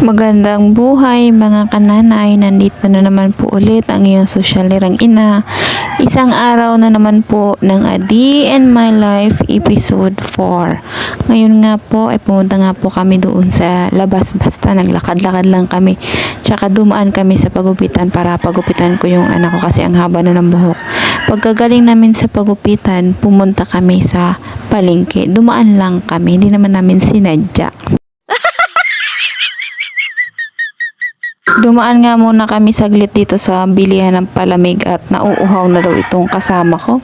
Magandang buhay mga kananay, nandito na naman po ulit ang iyong sosyalirang ina. Isang araw na naman po ng A Day in My Life episode 4. Ngayon nga po ay pumunta nga po kami doon sa labas, basta naglakad-lakad lang kami. Tsaka dumaan kami sa pagupitan para pagupitan ko yung anak ko kasi ang haba na ng buhok. Pagkagaling namin sa pagupitan, pumunta kami sa palengke. Dumaan lang kami, hindi naman namin sinadya. Dumaan nga muna kami saglit dito sa bilihan ng palamig at nauuhaw na daw itong kasama ko.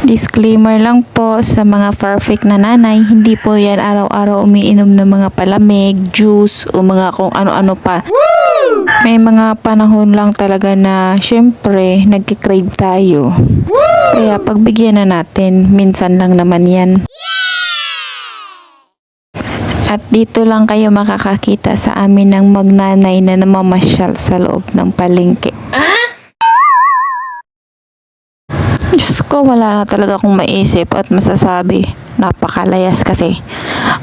Disclaimer lang po sa mga perfect na nanay, hindi po yan araw-araw umiinom ng mga palamig, juice o mga kung ano-ano pa. May mga panahon lang talaga na syempre nagkikrave tayo. Kaya pagbigyan na natin, minsan lang naman yan. At dito lang kayo makakakita sa amin ng magnanay na namamasyal sa loob ng palengke. Diyos ko, wala na talaga akong maisip at masasabi. Napakalayas kasi.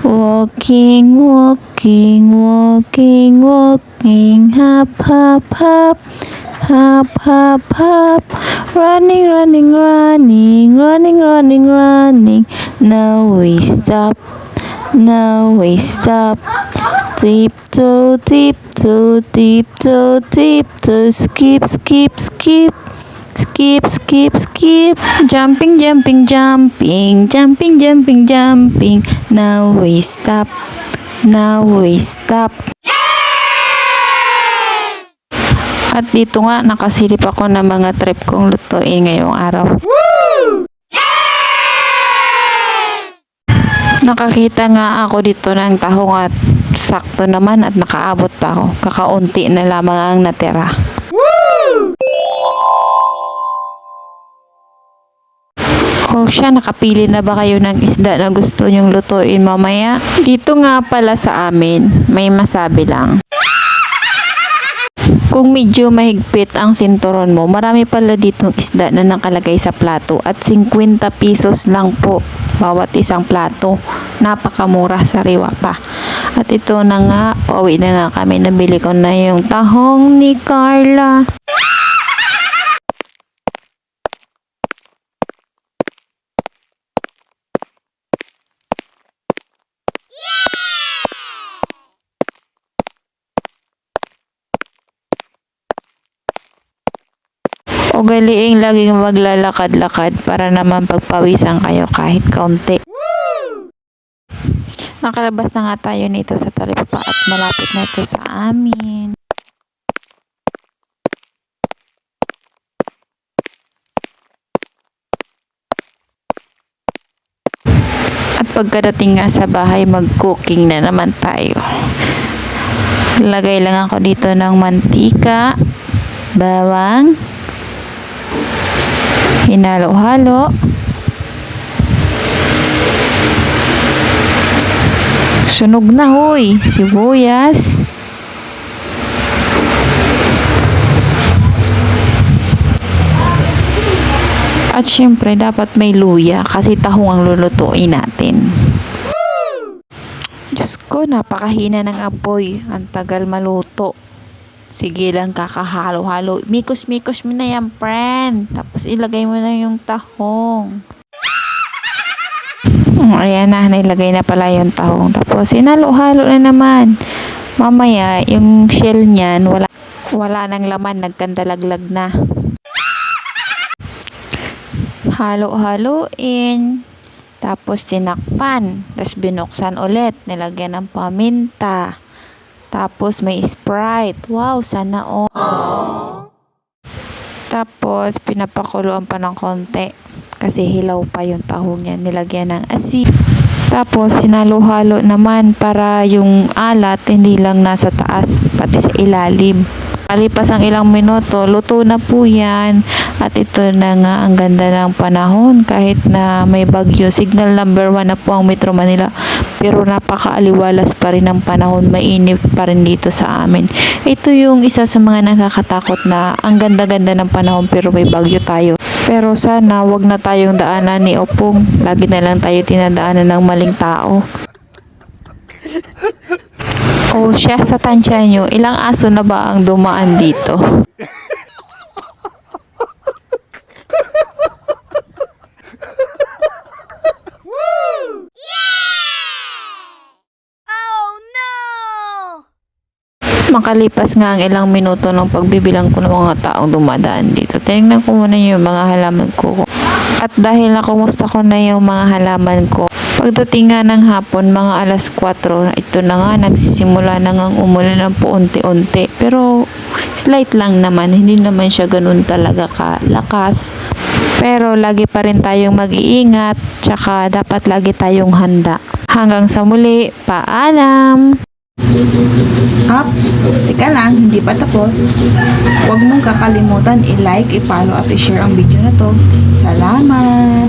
Walking, walking, walking, walking, hop, hop, hop, hop, hop, hop, running, running, running, running, running, running, now we stop. Now we stop. Tiptoe, tiptoe, tiptoe, tiptoe, skip, skip, skip, skip, skip, skip, jumping, jumping, jumping, jumping, jumping, jumping. Now we stop. Now we stop. At dito nga nakasilip ako ng mga trip kong lutuin ngayong araw. Nakakita nga ako dito ng tahong at sakto naman at nakaabot pa ako. Kakaunti na lamang ang natira. O siya, nakapili na ba kayo ng isda na gusto nyong lutuin mamaya? Dito nga pala sa amin, may masabi lang. Kung medyo mahigpit ang sinturon mo, marami pala ditong isda na nakalagay sa plato at 50 pesos lang po bawat isang plato. Napakamura, sariwa pa. At ito na nga, pauwi na nga kami. Nabili ko na yung tahong ni Carla. Ugaliing laging maglalakad-lakad para naman pagpawisan kayo kahit kaunti. Nakalabas na nga tayo nito sa talipapa at malapit na ito sa amin. At pagkadating nga sa bahay, mag-cooking na naman tayo. Lagay lang ako dito ng mantika, bawang, hinalo-halo, sunog na hoy, sibuyas, at syempre dapat may luya kasi tahong ang lulutuin natin. Diyos ko, napakahina ng apoy, ang tagal maluto. Sige lang, kakahalo-halo. Mikos-mikos mo na yan, friend. Tapos ilagay mo na yung tahong. Ayan na, nailagay na pala yung tahong. Tapos hinalo-halo na naman. Mamaya, yung shell niyan, wala nang laman, nagkandalaglag na. Halo-haloin. Tapos tinakpan. Tapos binuksan ulit. Nilagyan ng paminta. Tapos may Sprite. Wow, sana all. Tapos pinapakuluan pa ng konti kasi hilaw pa yung tahong niya. Nilagyan ng asin. Tapos hinalo-halo naman para yung alat hindi lang nasa taas pati sa ilalim. Kalipas ang ilang minuto, luto na po yan. At ito na nga, ang ganda ng panahon kahit na may bagyo. Signal number 1 na po ang Metro Manila. Pero napakaaliwalas pa rin ang panahon. Mainit pa rin dito sa amin. Ito yung isa sa mga nakakatakot na ang ganda-ganda ng panahon pero may bagyo tayo. Pero sana wag na tayong daanan ni Opong. Lagi na lang tayo tinadaanan ng maling tao. O siya sa tansya nyo, ilang aso na ba ang dumaan dito? Makalipas nga ang ilang minuto ng pagbibilang ko ng mga taong dumadaan dito, tinignan ko muna yung mga halaman ko. At dahil nakumusta ko na yung mga halaman ko, pagdating nga ng hapon, mga alas 4, ito na nga, nagsisimula na nga umulan ng paunti-unti. Pero slight lang naman, hindi naman siya ganun talaga kalakas. Pero lagi pa rin tayong mag-iingat, tsaka dapat lagi tayong handa. Hanggang sa muli, paalam! Ups, teka lang, hindi pa tapos. Huwag mong kakalimutan i-like, i-follow at i-share ang video na to. Salamat!